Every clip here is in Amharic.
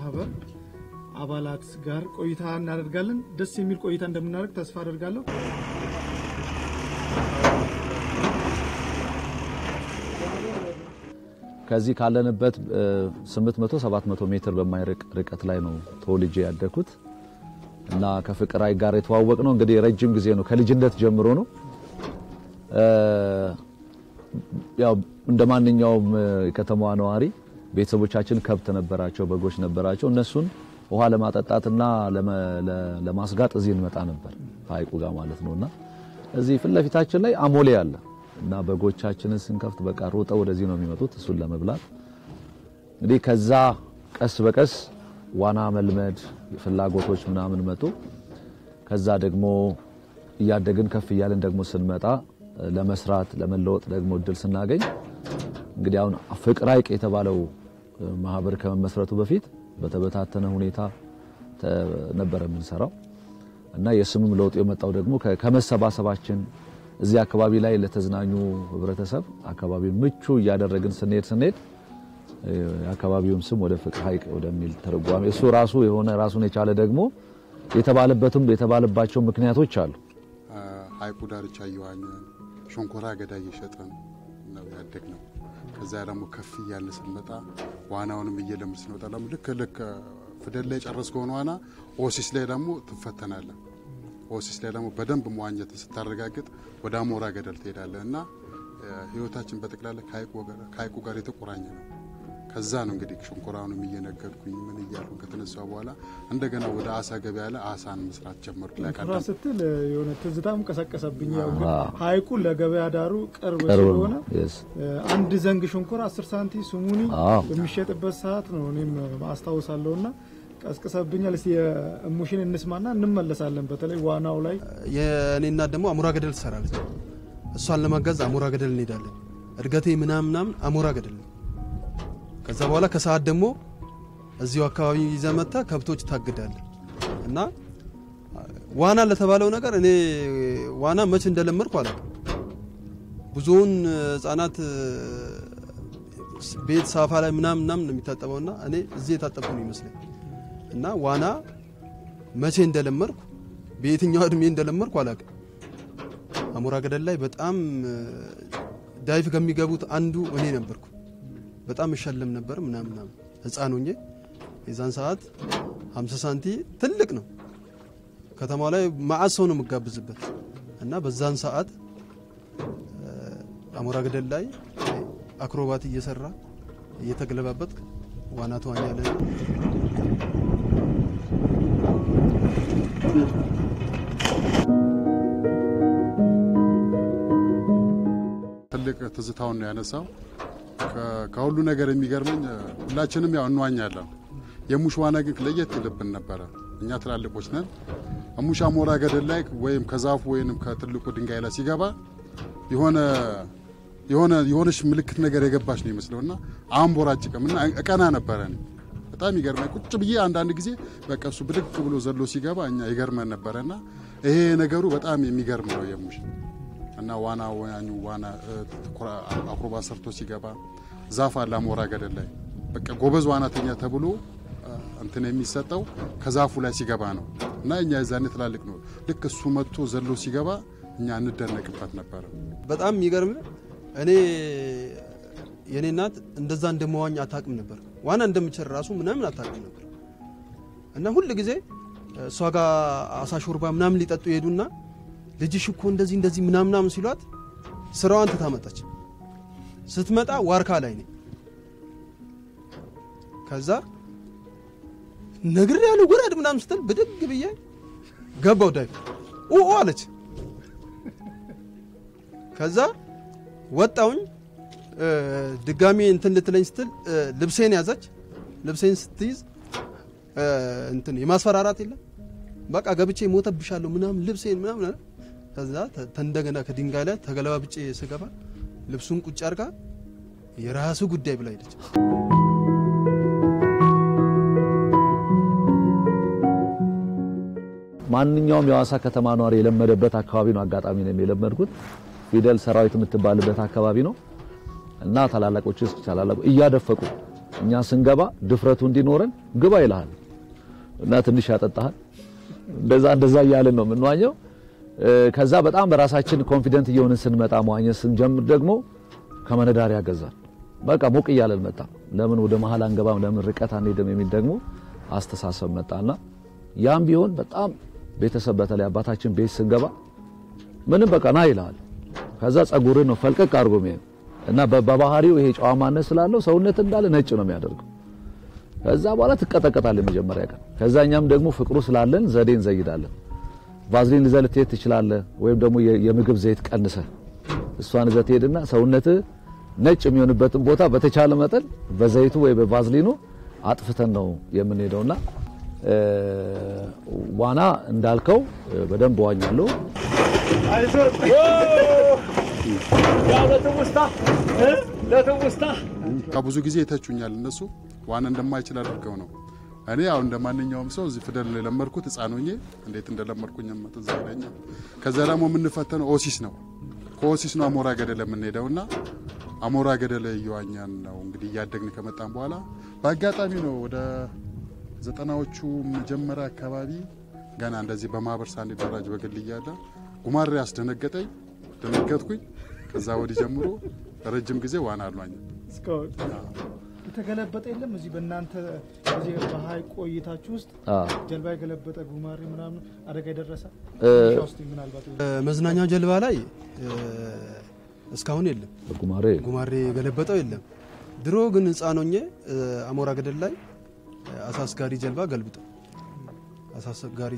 ማህበር አባላት ጋር ቆይታ እናደርጋለን ደስ የሚል ቆይታ እንደምናደርግ ተስፋ አደርጋለሁ ከዚህ ካለንበት 800 700 ሜትር በማይርቅ ርቀት ላይ ነው ተወልጄ ያደኩት እና ከፍቅራይ ጋር የተዋወቅ ነው እንግዲህ ረጅም ጊዜ ነው ከልጅነት ጀምሮ ነው ያው እንደማንኛውም ከተማዋ ነዋሪ ቤተሰቦቻችን ከብት ነበራቸው በጎች ነበራቸው እነሱን ውሃ ለማጠጣትና ለማስጋጥ እዚህ እንመጣ ነበር ፋይቁ ጋር ማለት ነውና እዚህ ፍለፊታችን ላይ አሞሌ አለ እና በጎቻችንን ስንከፍት በቃ ሮጠው ወደዚህ ነው የሚመጡት እሱን ለመብላት እንግዲህ ከዛ ቀስ በቀስ ዋና መልመድ ፍላጎቶች ምናምን መጡ ከዛ ደግሞ እያደግን ከፍ ይያልን ደግሞ ስንመጣ ለመስራት ለመለወጥ ደግሞ እድል ስናገኝ እንግዲህ አሁን ፍቅራይቅ የተባለው ማህበር ከመመስረቱ በፊት በተበታተነ ሁኔታ ነበር የምንሰራው እና የስሙም ለውጥ የመጣው ደግሞ ከመሰባሰባችን እዚህ አካባቢ ላይ ለተዝናኙ ህብረተሰብ አካባቢውን ምቹ ያደረግን ስንሄድ አካባቢውም ስም ወደ ፍቅራይቅ ወደሚል ተርጓሜ እሱ ራሱ የሆነ ራሱን የቻለ ደግሞ የተባለባቸው ምክንያቶች አሉ ሐይቁ ዳርቻ ይዋኝ ሸንኮራ አገዳ እየሸጠን ነው ያደግነው ከዛ ደግሞ ከፍ ይያለ ስንመጣ ዋናውንም እየለምስ ነው ታለም ልክ ፍደል ላይ ጨረስከው ዋና ኦሲስ ላይ ደግሞ ትፈተናለህ ኦሲስ ላይ ደግሞ በደንብ መዋኘት ስታረጋግጥ ወደ አሞራ ገደል ትሄዳለህና ህይወታችን በተክላለ ካይቁ ጋር የተቆራኘ ነው ከዛ ነው እንግዲህ ሸንኮራውንም እየነገድኩኝ ምን ይያሉ ከተነሳው በኋላ እንደገና ወደ አሳ ገበያ ላይ አሳን መስራት ጀመርኩ ለካዳ ራስትል የሆነ ትዝታም ቀሰቀሰብኝ ያው ሐይቁ ለገበያ ዳሩ ቅርብ ስለሆነ አንድ ዘንግ ሸንኮራ 10 ሳንቲም ሱሙኒ በሚሸጥበት ሰዓት ነው እኔም አስተዋውሳለሁና ቀስቀሰብኛል እስቲ እሙሽን እንስማና እንመለሳለን በተለይ ዋናው ላይ የኔና ደግሞ አሞራ ገደል ተሰራለች እሷን ለማጋዝ አሞራ ገደል እንሄዳለን እርገቴ ምናምን አሞራ ገደል ከዛ በኋላ ከሰዓት ደግሞ እዚሁ አካባቢ ይዘመታ ከብቶች ታግዳለ እና ዋና ለተባለው ነገር እኔ ዋና መች እንደለመድኩ አላውቅም ብዙውን ህፃናት ቤት ሳፋ ላይ ምናምን ነው የሚታጠበውና እኔ እዚህ የታጠብኩ ነው ይመስለኝ እና ዋና መቼ እንደለመድኩ በየትኛው እድሜ እንደለመድኩ አላውቅም አሞራ ገደል ላይ በጣም ዳይቭ ከሚገቡት አንዱ እኔ ነበርኩ በጣም እሸለም ነበር ምናምን ህፃን ሆኜ የዛን ሰዓት 50 ሳንቲም ትልቅ ነው ከተማው ላይ ማዓት ሰው ነው መጋብዝበት እና በዛን ሰዓት አሞራ ገደል ላይ አክሮባት እየሰራ እየተገለባበት ዋና ተዋኛለ ትልቅ ትዝታውን ነው ያነሳው ከሁሉ ነገር የሚገርመኝ ሁላችንም ያው እንዋኛለን የሙሽ ዋና ግን ለየት ይልብን ነበር እኛ ትላልቆች ነን ሙሽ አሞራ ገደል ላይ ወይም ከዛፉ ወይንም ከትልቁ ድንጋይ ላይ ሲገባ የሆነሽ ምልክት ነገር የገባሽ ነው ይመስለውና አንቦራጭቀምና እቀና ነበረን በጣም ይገርማል ቁጭ ብዬ አንዳንድ ጊዜ በቀሱ ብድግ ብሎ ዘሎ ሲገባ እኛ ይገርመን ነበርና ይሄ ነገሩ በጣም የሚገርም ነው የሙሽ እና ዋና አክሮባት ሰርቶ ሲገባ ዛፍ አለ አሞራ ገደል ላይ በቃ ጎበዝ ዋናተኛ ተብሎ እንትን የሚሰጠው ከዛፉ ላይ ሲገባ ነው እና እኛ የዛኔ ትላልቅ ነው ልክ እሱ መጥቶ ዘሎ ሲገባ እኛ እንደነቅበት ነበር በጣም የሚገርም እኔ የኔ እናት እንደዛ እንደመዋኛ አታውቅም ነበር ዋና እንደምችል ራሱ ምናምን አታውቅም ነበር እና ሁሉ ጊዜ እሷ ጋር አሳ ሾርባ ምናምን ሊጠጡ ይሄዱና ልጅሽ እኮ እንደዚህ ምናምን ሲሏት ስራዋን ተታመጣች ስትመጣ ዋርካ ላይ ነኝ ከዛ ነግር ያለው ወራድ ምናምን ስትል በደግ ብዬ ገባው ዳይ አለች ከዛ ወጣውኝ ድጋሚ እንትን ልትለኝ ስትል ልብሴን ያዘች ልብሴን ስትይዝ እንትን የማስፈራራት የለም በቃ ገብቼ ሞተብሻለሁ ምናምን ልብሴን ምናምን ከዛ ተንደገና ከድንጋይ ላይ ተገለባብጬ ስገባ ልብሱን ቁጭ አርጋ የራሱ ጉዳይ ብላ ሄደች ማንኛውም የዋሳ ከተማ ኗሪ የለመደበት አካባቢ ነው አጋጣሚ ነው የለመድኩት ፊደል ሰራዊት የምትባልበት አካባቢ ነው እና ታላላቆችስ ታላላቆ እያደፈቁ እኛ ስንገባ ድፍረቱ እንዲኖረን ግባ ይላል እና ትንሽ ያጠጣሃል እንደዛ እያልን ነው የምንዋኘው ከዛ በጣም በራሳችን ኮንፊደንት እየሆንን ስንመጣ መዋኘት ስንጀምር ደግሞ ከመነዳር ያገዛል በቃ ሞቅ እያለን መጣ ለምን ወደ መሃል አንገባም ለምን ርቀት አንሄድም የሚል ደግሞ አስተሳሰብ መጣና ያም ቢሆን በጣም ቤተሰብ በተለይ አባታችን ቤት ስንገባ ምንም በቃ ና ይላል ከዛ ጸጉርን ነው ፈልቀቅ አድርጎ የሚያየው እና በባህሪው ይሄ ጨዋማነት ስላለው ሰውነት እንዳለ ነጭ ነው የሚያደርገው ከዛ በኋላ ትቀጠቀጣለህ መጀመሪያ ቀን ከዛኛም ደግሞ ፍቅሩ ስላለን ዘዴን ዘይዳለን ቫዝሊን ልዘልት ትችላለህ ወይም ደግሞ የምግብ ዘይት ቀንሰ እሷን ዘት ሄድና ሰውነት ነጭ የሚሆንበትን ቦታ በተቻለ መጠን በዘይቱ ወይ በቫዝሊኑ አጥፍተን ነው የምንሄደውና ዋና እንዳልከው በደንብ ዋኛለሁ አይዞህ ያው ለተውስታ ከብዙ ጊዜ ይተቹኛል እነሱ ዋና እንደማይችል አድርገው ነው እኔ ያው እንደማንኛውም ሰው እዚህ ፊደል ለመርኩት ህፃን ሆኜ እንዴት እንደለመርኩኝም ተዛለኛ ከዛ ደግሞ የምንፈተነው ኦሲስ ነው ከኦሲስ ነው አሞራ ገደል የምንሄደውና አሞራ ገደል እየዋኛን ነው እንግዲህ ያደግን ከመጣን በኋላ በአጋጣሚ ነው ወደ 90ዎቹ መጀመሪያ አካባቢ ገና እንደዚህ በማህበር ሳንደራጅ በግል እያለ ጉማሬ አስደነገጠኝ ደነገጥኩኝ ከዛ ወዲህ ጀምሮ ረጅም ጊዜ ዋና አልዋኝ እስካሁን የተገለበጠ የለም እዚህ በእናንተ እዚህ በሃይ ቆይታችሁ ውስጥ ጀልባ የገለበጠ ጉማሬ ምናምን አደጋ ይደረሰ ምናልባት መዝናኛ ጀልባ ላይ እስካሁን የለም ጉማሬ የገለበጠው የለም ድሮ ግን ህፃኖኜ አሞራ ገደል ላይ አሳስጋሪ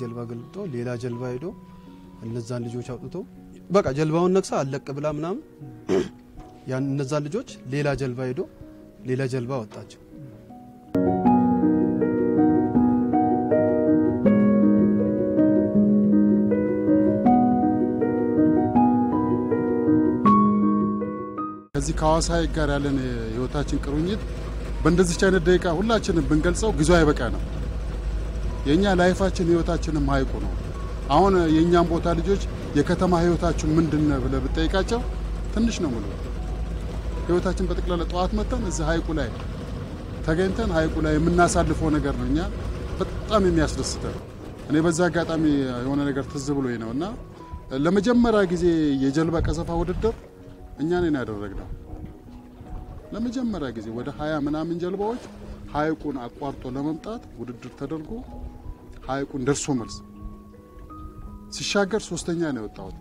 ጀልባ ገልብጦ ሌላ ጀልባ ሄዶ እነዛን ልጆች አውጥቶ በቃ ጀልባውን ነክሳ አለቀ ብላ ምናምን ያን እነዛን ልጆች ሌላ ጀልባ ሄዶ ሌላ ጀልባ ወጣቸው ከዚህ ከሐዋሳ ጋር ያለን ህይወታችን ቅሩኝት በእንደዚህ አይነት ደቂቃ ሁላችንም ብንገልጸው ጊዜው አይበቃንም የኛ ላይፋችን ህይወታችንም ሀይቁ ነው አሁን የኛም ቦታ ልጆች የከተማ ህይወታችን ምንድነው ብለ ብትጠይቃቸው ትንሽ ነው ሙሉ ህይወታችን በጥቅላላ ጧት መተን እዚህ ሀይቁ ላይ ተገኝተን ሀይቁ ላይ የምናሳልፈው ነገር ነውኛ በጣም የሚያስደስተን እኔ በዛ አጋጣሚ የሆነ ነገር ትዝ ብሎኝ ነውና ለመጀመሪያ ጊዜ የጀልባ ቀዘፋ ውድድር እኛ ነን ያደረግነው ለመጀመሪያ ጊዜ ወደ 20 ምናምን ጀልባዎች ሀይቁን አቋርጦ ለመምጣት ውድድር ተደርጎ ሀይቁን ደርሶ መልስ ሲሻገር 3ኛ ነው የወጣሁት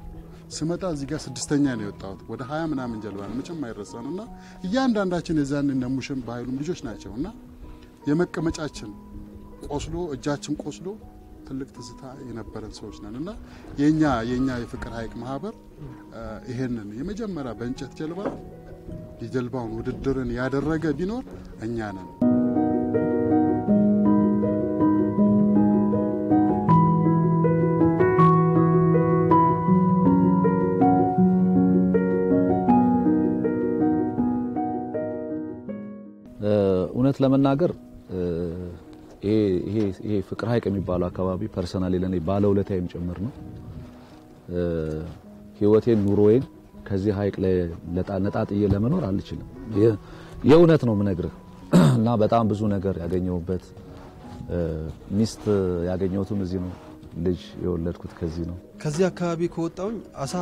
ስመጣ እዚህ ጋር 6ኛ ነው የወጣሁት ወደ 20 ምናምን ጀልባ ነው መቼም አይረሳንና እያንዳንዳችን የዛን እንደሙሽም ባይሉም ልጆች ናቸውና የመቀመጫችን ቆስሎ እጃችን ቆስሎ ትልቅ ትዝታ የነበረን ሰዎች ነንና የኛ የፍቅር ሀይቅ ማህበር ይሄንን የመጀመሪያ በእንጨት ጀልባ የጀልባውን ውድድርን ያደረገ ቢኖር እኛ ነን እውነት ለመናገር ይሄ ፍቅር ሀይቅ የሚባለው አካባቢ ፐርሰናሊ ለኔ ባለውለታዬም ጭምር ነው ህይወቴን ኑሮዬን ከዚህ ሀይቅ ላይ ነጣጥዬ ለመኖር አልችልም የእውነት ነው ምነግርህ እና በጣም ብዙ ነገር ያገኘሁበት ሚስት ያገኘሁትም እዚህ ነው ልጅ የወለድኩት ከዚህ ነው ከዚህ አካባቢ ከወጣውኝ አሳ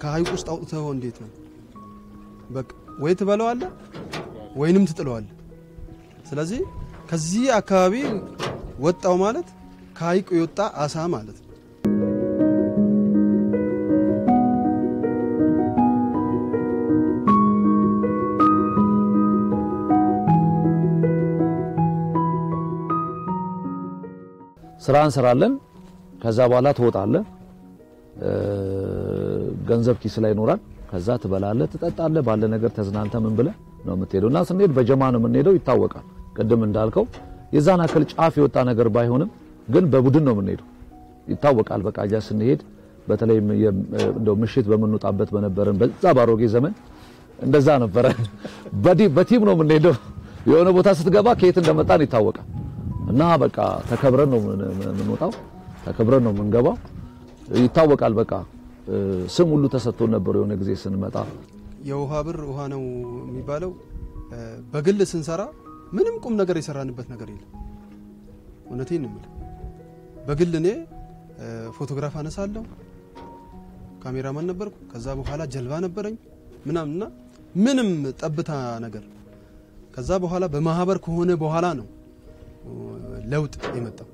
ከሀይቅ ውስጥ አውጥተው እንዴት ነው በቃ ወይ ትበለዋለህ ወይንም ትጥለዋለህ ስለዚህ ከዚህ አካባቢ ወጣው ማለት ከሀይቁ የወጣ አሳ ማለት ነው ስራ እንሰራለን ከዛ በኋላ ትወጣለህ ገንዘብ ኪስ ላይ ይኖራል ከዛ ትበላለህ ትጠጣለህ ባለ ነገር ተዝናንተ ምን ብለህ ነው የምትሄደውና ስንሄድ በጀማ ነው የምንሄደው ይታወቃል ቅድም እንዳልከው የዛን አከል ጫፍ የወጣ ነገር ባይሆንም ግን በቡድን ነው የምንሄደው ይታወቃል በቃ ጃ ስንሄድ በተለይ እንደው ምሽት በመንወጣበት በነበረን በዛ ባሮጌ ዘመን እንደዛ ነበር በቲም ነው የምንሄደው የሆነ ቦታ ስትገባ ከየት እንደመጣን ይታወቃል እና በቃ ተከብረን ነው የምንወጣው ተከብረን ነው የምንገባው ይታወቃል በቃ ስም ሁሉ ተሰጥቶ ነበር የሆነ ጊዜ ስንመጣ የውሃ ብር ውሃ ነው የሚባለው በግል ስንሰራ ምንም ቁም ነገር የሰራንበት ነገር የለም እውነቴን ነው በግል እኔ ፎቶግራፍ አነሳለሁ ካሜራማን ነበርኩ ከዛ በኋላ ጀልባ ነበረኝ ምናምንና ምንም ጠብታ ነገር ከዛ በኋላ በማህበር ከሆነ በኋላ ነው ለውጥ የመጣው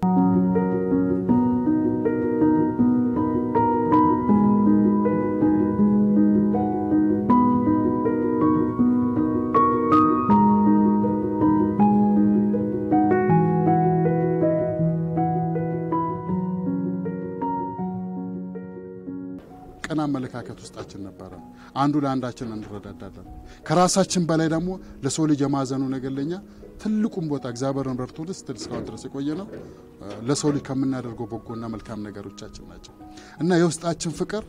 ቀና መለካከት ውስጣችን ነበር አንዱ ለአንዳችን እንረዳዳለን ከራሳችን በላይ ደግሞ ለሰው ልጅ የማዘኑ ነገርለኛ ትልቁም ቦታ እግዚአብሔርን በርቶልስ እስካሁን ድረስ የቆየነው ለሰው ልጅ ከምናደርገው በጎና መልካም ነገሮቻችን ናቸው እና የውስጣችን ፍቅር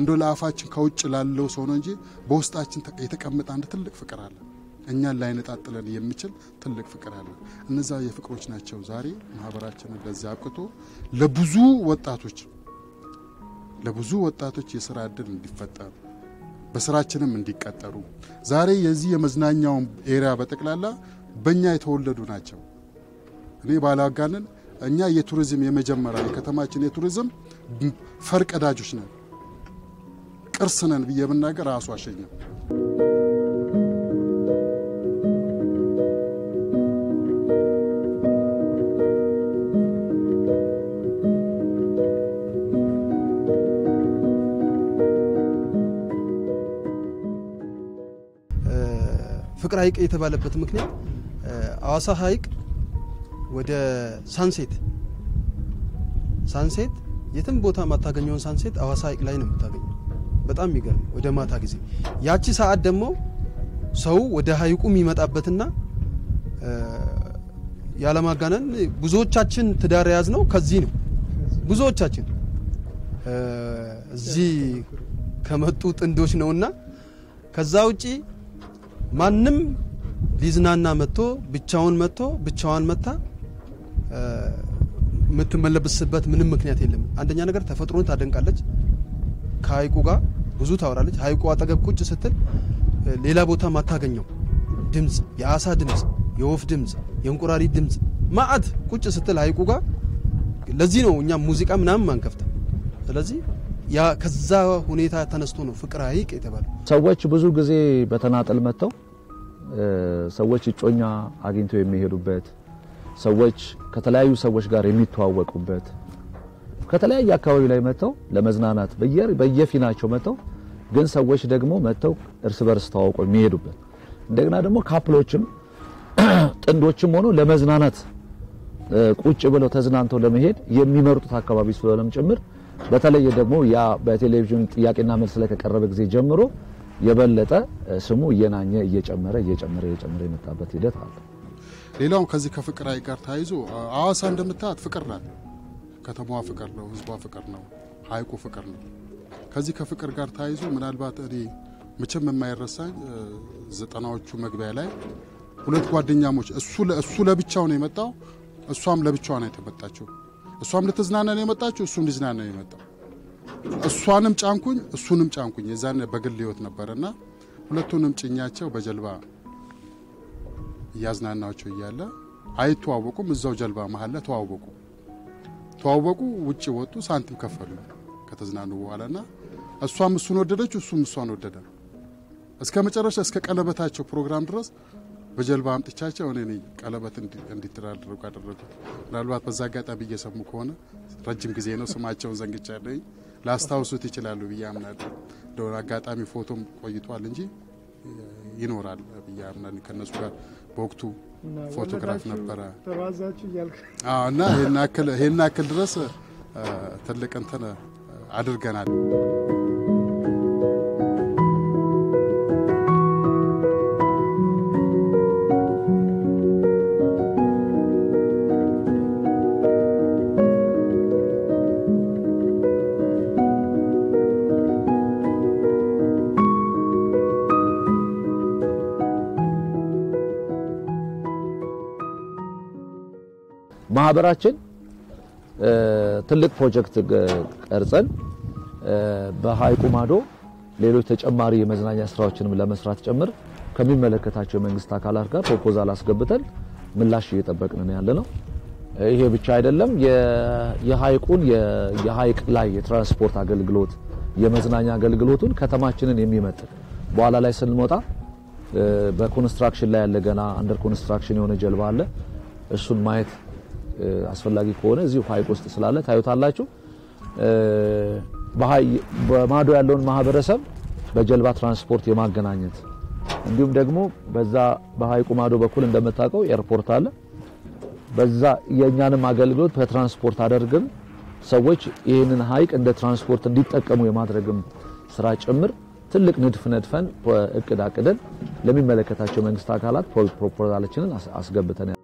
እንደው ለአፋችን ከውጭ ላለው ሰው ነው እንጂ በውስጣችን የተቀመጠ አንድ ትልቅ ፍቅር አለ እኛን ላይ ነጣጥለን የሚችል ትልቅ ፍቅር አለ እነዛ የፍቅሮች ናቸው ዛሬ ማህበራችንን ለዚህ አብቅቶ ለብዙ ወጣቶች የሥራ ዕድል እንዲፈጠር በስራችንም እንዲቀጠሩ ዛሬ የዚህ የመዝናኛው ኤሪያ በጠቅላላ በእኛ የተወለዱ ናቸው እኔ ባላጋነን እኛ የቱሪዝም የመጀመሪያ የከተማችን የቱሪዝም ፈርቀዳጆች ነን ቅርስ ነን ብዬ ብናገር ራሱ አሸኘው ፍቅር ሐይቅ የተባለበት ምክንያት አዋሳ ሐይቅ ወደ ሳንሴት የትም ቦታ ማታገኘውን ሳንሴት አዋሳ ሐይቅ ላይ ነው የምታገኘው በጣም የሚገርም ወደ ማታ ጊዜ ያቺ ሰዓት ደግሞ ሰው ወደ ሐይቁ የሚመጣበትና ያለማጋነን ብዙዎቻችን ትዳር ያዝነው ከዚህ ነው ብዙዎቻችን እዚህ ከመጡ ጥንዶች ነውና ከዛ ውጪ ማንንም ሊዝናና መጥቶ ብቻዋን መታ የምትመለብስበት ምንም ምክንያት የለም አንደኛ ነገር ተፈጥሮን ታደንቃለች ከሐይቁ ጋር ብዙ ታወራለች ሐይቁ አጠገብ ቁጭ ስትል ሌላ ቦታ ማታገኘው ድምጽ የአሳ ድምጽ የወፍ ድምጽ የእንቁራሪት ድምጽ ማአት ቁጭ ስትል ሐይቁ ጋር ለዚህ ነው እኛ ሙዚቃ ምናምን ማንከፍተው ስለዚህ ያ ከዛ ሁኔታ ተነስቶ ነው ፍቅር ሐይቅ የተባለው ሰዎች ብዙ ጊዜ በተናጠል መተው ሰዎች እጮኛ አግኝተው የሚሄዱበት ሰዎች ከተለያዩ ሰዎች ጋር የሚተዋወቁበት ከተለያየ አካባቢ ላይ መተው ለመዝናናት በየፊናቸው መተው ግን ሰዎች ደግሞ መተው እርስ በርስ ተዋውቀው የሚሄዱበት እንደገና ደግሞ ካፕሎችም ጥንዶችም ሆኖ ለመዝናናት ቁጭ ብለው ተዝናንተው ለመሄድ የሚመርጡት አካባቢ ስለሆነም ጭምር በተለየ ደግሞ ያ በቴሌቪዥን ጥያቄና መልስ ላይ ከቀረበ ጊዜ ጀምሮ የበለጠ ስሙ እየናኘ እየጨመረ የመጣበት ሂደት አለ ሌላው ከዚህ ከፍቅር ሐይቅ ጋር ታይዞ አዋሳ እንደምታዩት ፍቅር ናት ከተማዋ ፍቅር ነው ህዝቧ ፍቅር ነው ሐይቁ ፍቅር ነው ከዚህ ከፍቅር ጋር ታይዞ ምናልባት እኔ መቼም የማይረሳኝ 90ዎቹ መግቢያ ላይ ሁለት ጓደኛሞች እሱ ለብቻው ነው የመጣው እሷም ለብቻዋ ነው የተመጣችው እሷም ለተዝናና ነው የመጣችው እሱም ለዝናና ነው የመጣው እሷንም ጫንኩኝ እሱንም ጫንኩኝ የዛን በግል ህይወት ነበርና ሁለቱንም ጭኛቸው በጀልባ ያዝናናቸው ይያለ አይተዋወቁም እዛው ጀልባ መሃል ላይ ተዋወቁ ውጪ ወጡ ሳንቲም ከፈሉ ከተዝናኑ በኋላና እሷም እሱን ወደደች እሱም እሷን ወደደ እስከ መጨረሻ እስከ ቀለበታቸው ፕሮግራም ድረስ በጀልባ አምጥቻቸው እኔ ነኝ ቀለበት እንዲተዳደሩ አደረኩት ምናልባት በዛ አጋጣሚ እየሰሙ ከሆነ ረጅም ጊዜ ነው ስማቸውን ዘንግቻለሁ ላስታውሱት ይችላሉ በያምናለሁ ደው አጋጣሚ ፎቶም ቆይቷል እንጂ ይኖራል በያምናን ከነሱ ጋር በወቅቱ ፎቶግራፍ ነበር ተባዛችሁ ይልክ እና ይሄን አክል ድረስ ትልቅ እንትን አድርገናል ማህበራችን ትልቅ ፕሮጀክት ቀርጸን በሐይቁ ማዶ ሌሎች ተጨማሪ የመዝናኛ ስራዎችንም ለመስራት ጨምር ከሚመለከታቸው መንግስት አካላት ጋር ፕሮፖዛል አስገብተን ምላሽ እየጠበቅን ነው ያለነው። ይሄ ብቻ አይደለም የሃይቁን የሃይቅ ላይ የትራንስፖርት አገልግሎት የመዝናኛ አገልግሎቱን ከተማችንን የሚመጥን በኋላ ላይ ስንመጣ በኮንስትራክሽን ላይ ያለ ገና አንደር ኮንስትራክሽን የሆነ ጀልባ አለ እሱን ማየት አስፈላጊ ከሆነ እዚሁ ሃይቅ ውስጥ ስላለ ታዩታላችሁ በማዶ ያለውን ማህበረሰብ በጀልባ ትራንስፖርት የማገናኘት እንዲሁም ደግሞ በዛ በሃይቁ ማዶ በኩል እንደምታውቀው ኤርፖርት አለ በዛ የኛንም አገልግሎት በትራንስፖርት አደርገን ሰዎች ይሄንን ሃይቅ እንደ ትራንስፖርት እንዲጠቀሙ የማድረግም ስራ ጭምር ትልቅ ንድፍ ነድፈን እቅድ አቅደን ለሚመለከታቸው መንግስት አካላት ፕሮፖዛላችንን አስገብተናል